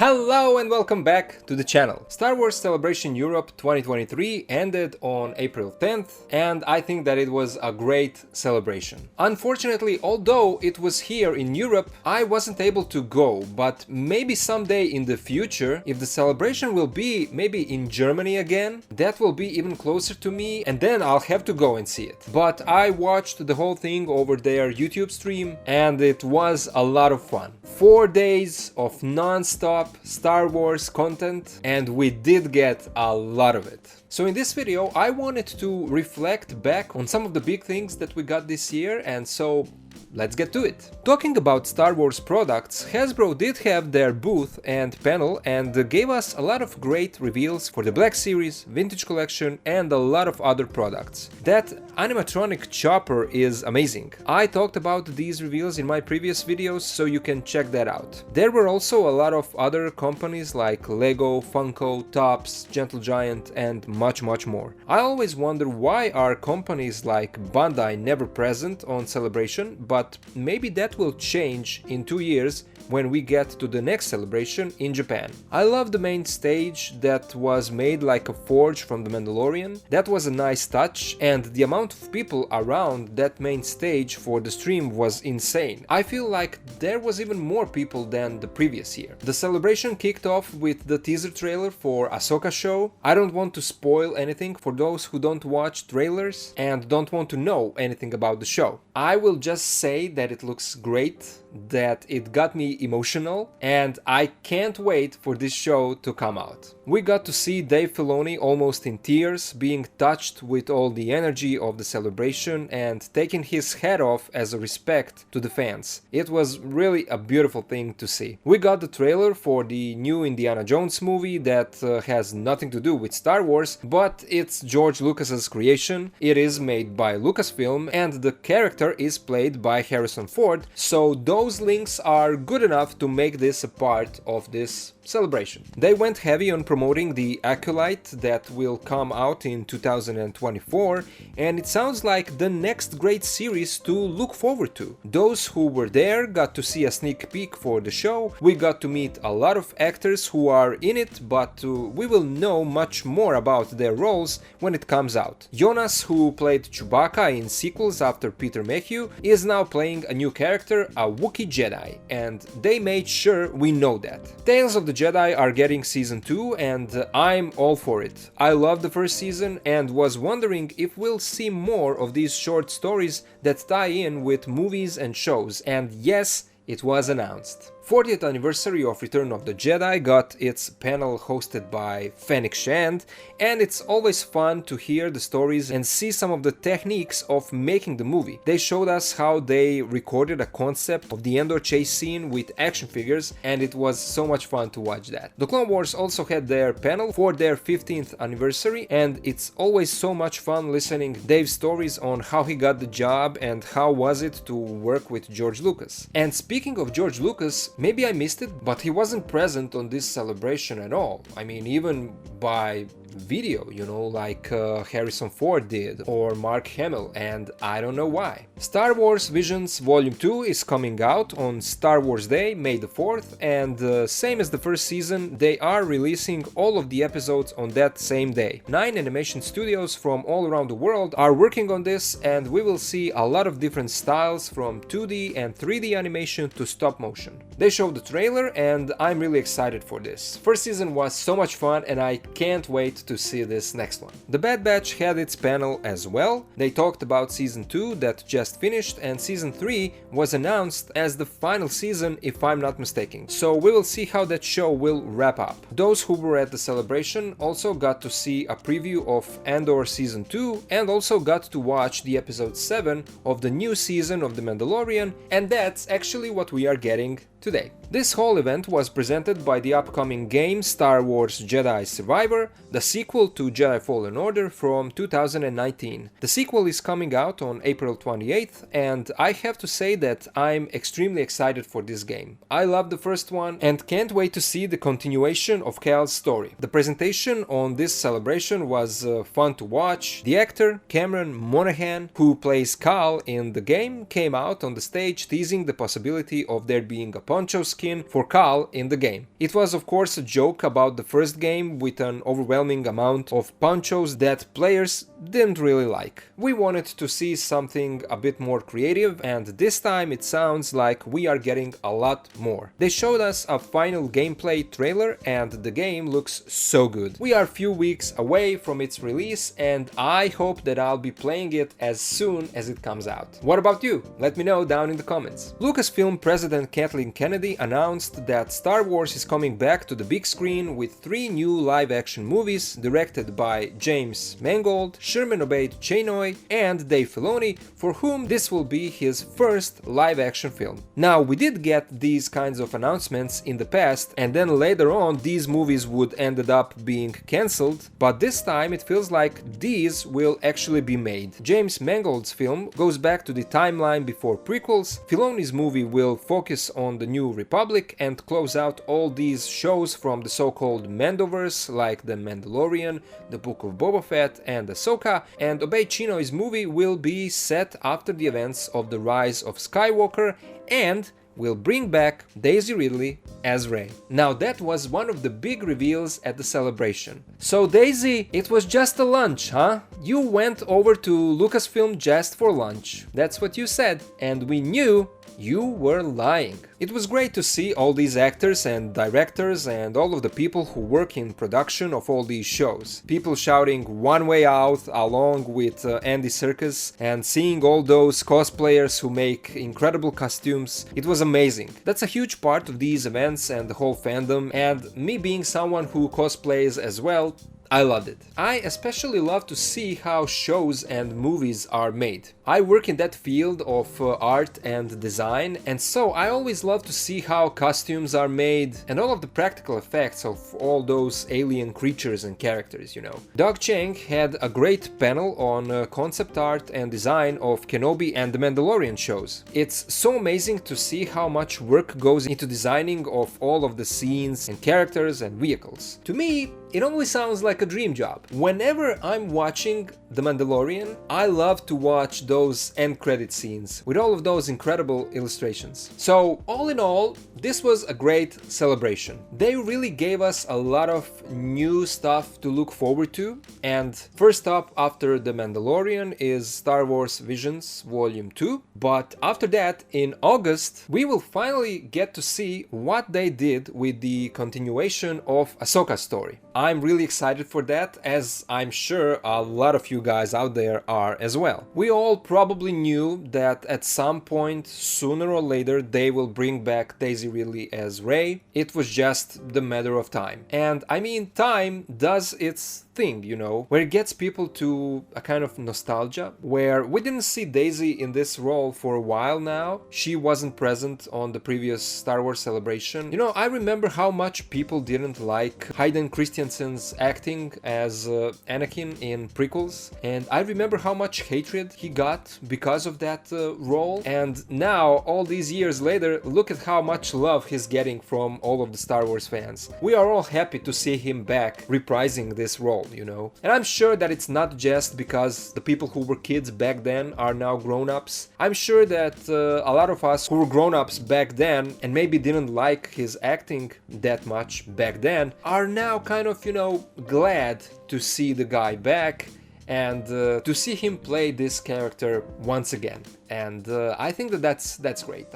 Hello and welcome back to the channel. Star Wars Celebration Europe 2023 ended on April 10th, and I think that it was a great celebration. Unfortunately, although it was here in Europe, I wasn't able to go, but maybe someday in the future, if the celebration will be maybe in Germany again, that will be even closer to me, and then I'll have to go and see it. But I watched the whole thing over their YouTube stream, and it was a lot of fun. 4 days of non-stop Star Wars content, and we did get a lot of it. So in this video I wanted to reflect back on some of the big things that we got this year, and so let's get to it. Talking about Star Wars products, Hasbro did have their booth and panel and gave us a lot of great reveals for the Black Series, Vintage Collection and a lot of other products. That animatronic chopper is amazing. I talked about these reveals in my previous videos, so you can check that out. There were also a lot of other companies like Lego, Funko, Topps, Gentle Giant and much more. I always wonder why are companies like Bandai never present on Celebration, but maybe that will change in 2 years when we get to the next celebration in Japan. I love the main stage that was made like a forge from The Mandalorian. That was a nice touch, and the amount of people around that main stage for the stream was insane. I feel like there was even more people than the previous year. The celebration kicked off with the teaser trailer for Ahsoka show. I don't want to spoil anything for those who don't watch trailers and don't want to know anything about the show. I will just say that it looks great, that it got me emotional, and I can't wait for this show to come out. We got to see Dave Filoni almost in tears, being touched with all the energy of the celebration and taking his hat off as a respect to the fans. It was really a beautiful thing to see. We got the trailer for the new Indiana Jones movie that has nothing to do with Star Wars, but it's George Lucas's creation. It is made by Lucasfilm and the character is played by Harrison Ford, so those links are good enough to make this a part of this celebration. They went heavy on promoting the Acolyte that will come out in 2024, and it sounds like the next great series to look forward to. Those who were there got to see a sneak peek for the show. We got to meet a lot of actors who are in it, but we will know much more about their roles when it comes out. Jonas, who played Chewbacca in sequels after Peter Mayhew, is now playing a new character, a Wookiee Jedi, and they made sure we know that. Tales of the Jedi are getting season 2 and I'm all for it. I loved the first season and was wondering if we'll see more of these short stories that tie in with movies and shows, and yes, it was announced. 40th anniversary of Return of the Jedi got its panel hosted by Fennec Shand, and it's always fun to hear the stories and see some of the techniques of making the movie. They showed us how they recorded a concept of the Endor chase scene with action figures, and it was so much fun to watch that. The Clone Wars also had their panel for their 15th anniversary, and it's always so much fun listening Dave's stories on how he got the job and how was it to work with George Lucas. And speaking of George Lucas, maybe I missed it, but he wasn't present on this celebration at all. I mean, even by video, you know, like Harrison Ford did or Mark Hamill, and I don't know why. Star Wars Visions Volume 2 is coming out on Star Wars Day, May the 4th, and same as the first season, they are releasing all of the episodes on that same day. 9 animation studios from all around the world are working on this, and we will see a lot of different styles from 2D and 3D animation to stop motion. They showed the trailer and I'm really excited for this. First season was so much fun and I can't wait to see this next one. The Bad Batch had its panel as well. They talked about season 2 that just finished, and season 3 was announced as the final season if I'm not mistaken. So we will see how that show will wrap up. Those who were at the celebration also got to see a preview of Andor season 2 and also got to watch the episode 7 of the new season of The Mandalorian, and that's actually what we are getting today. This whole event was presented by the upcoming game Star Wars Jedi Survivor, the sequel to Jedi Fallen Order from 2019. The sequel is coming out on April 28th, and I have to say that I'm extremely excited for this game. I love the first one and can't wait to see the continuation of Cal's story. The presentation on this celebration was fun to watch. The actor Cameron Monaghan, who plays Cal in the game, came out on the stage teasing the possibility of there being a poncho skin for Cal in the game. It was of course a joke about the first game with an overwhelming amount of ponchos that players didn't really like. We wanted to see something a bit more creative, and this time it sounds like we are getting a lot more. They showed us a final gameplay trailer and the game looks so good. We are a few weeks away from its release and I hope that I'll be playing it as soon as it comes out. What about you? Let me know down in the comments. Lucasfilm President Kathleen Kennedy announced that Star Wars is coming back to the big screen with 3 new live-action movies directed by James Mangold, Sherman Obaid-Chinoy and Dave Filoni, for whom this will be his first live-action film. Now, we did get these kinds of announcements in the past, and then later on these movies would ended up being cancelled, but this time it feels like these will actually be made. James Mangold's film goes back to the timeline before prequels, Filoni's movie will focus on the New Republic and close out all these shows from the so-called Mandoverse like The Mandalorian, The Book of Boba Fett and Ahsoka, and Obaid-Chinoy's movie will be set after the events of The Rise of Skywalker and will bring back Daisy Ridley as Rey. Now that was one of the big reveals at the celebration. So Daisy, it was just a lunch, huh? You went over to Lucasfilm just for lunch. That's what you said, and we knew you were lying. It was great to see all these actors and directors and all of the people who work in production of all these shows. People shouting "One Way Out" along with Andy Serkis and seeing all those cosplayers who make incredible costumes. It was amazing. That's a huge part of these events and the whole fandom, and me being someone who cosplays as well, I loved it. I especially love to see how shows and movies are made. I work in that field of art and design, and so I always love to see how costumes are made and all of the practical effects of all those alien creatures and characters, you know. Doug Chang had a great panel on concept art and design of Kenobi and The Mandalorian shows. It's so amazing to see how much work goes into designing of all of the scenes and characters and vehicles. To me, it always sounds like a dream job. Whenever I'm watching The Mandalorian, I love to watch those end credit scenes with all of those incredible illustrations. So all in all, this was a great celebration. They really gave us a lot of new stuff to look forward to, and first up after The Mandalorian is Star Wars Visions Volume 2, but after that in August we will finally get to see what they did with the continuation of Ahsoka's story. I'm really excited for that, as I'm sure a lot of you guys out there are as well. We all probably knew that at some point, sooner or later, they will bring back Daisy Ridley as Rey. It was just the matter of time. And I mean, time does its thing, you know, where it gets people to a kind of nostalgia, where we didn't see Daisy in this role for a while now. She wasn't present on the previous Star Wars celebration. You know, I remember how much people didn't like Hayden Christensen's acting as Anakin in prequels, and I remember how much hatred he got because of that role, and now, all these years later, look at how much love he's getting from all of the Star Wars fans. We are all happy to see him back reprising this role, you know. And I'm sure that it's not just because the people who were kids back then are now grown-ups. I'm sure that a lot of us who were grown-ups back then and maybe didn't like his acting that much back then are now kind of, you know, glad to see the guy back and to see him play this character once again. And I think that that's great.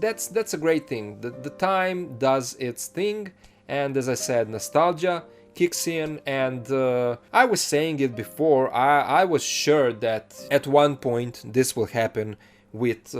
That's a great thing. The time does its thing, and as I said, nostalgia kicks in, and I was saying it before, I was sure that at one point this will happen with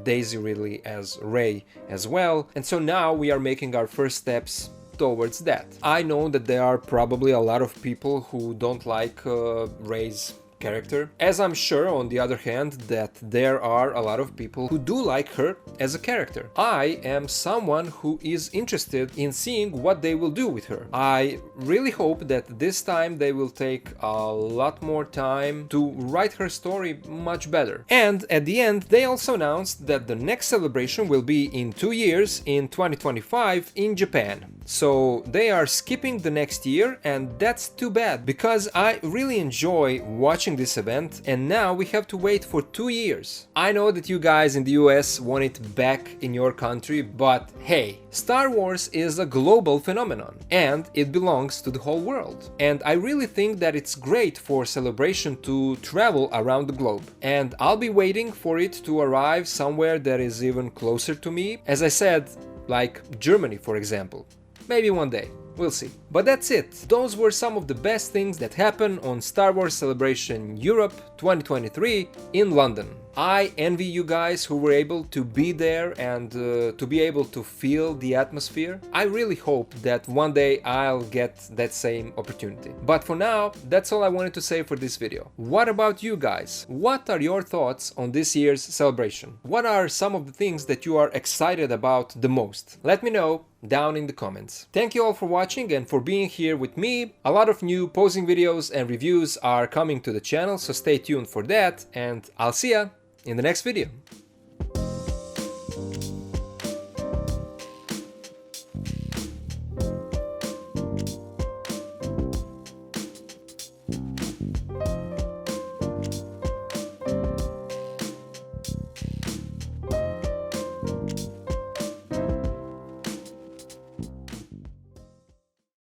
Daisy Ridley as Rey as well, and so now we are making our first steps towards that. I know that there are probably a lot of people who don't like Rey's character, as I'm sure on the other hand that there are a lot of people who do like her as a character. I am someone who is interested in seeing what they will do with her. I really hope that this time they will take a lot more time to write her story much better. And at the end they also announced that the next celebration will be in 2 years, in 2025 in Japan. So they are skipping the next year, and that's too bad, because I really enjoy watching launching this event, and now we have to wait for 2 years. I know that you guys in the US want it back in your country, but hey, Star Wars is a global phenomenon, and it belongs to the whole world. And I really think that it's great for Celebration to travel around the globe. And I'll be waiting for it to arrive somewhere that is even closer to me. As I said, like Germany, for example. Maybe one day. We'll see. But that's it. Those were some of the best things that happened on Star Wars Celebration Europe 2023 in London. I envy you guys who were able to be there and to be able to feel the atmosphere. I really hope that one day I'll get that same opportunity. But for now, that's all I wanted to say for this video. What about you guys? What are your thoughts on this year's celebration? What are some of the things that you are excited about the most? Let me know down in the comments. Thank you all for watching and for being here with me. A lot of new posing videos and reviews are coming to the channel, so stay tuned for that, and I'll see ya in the next video.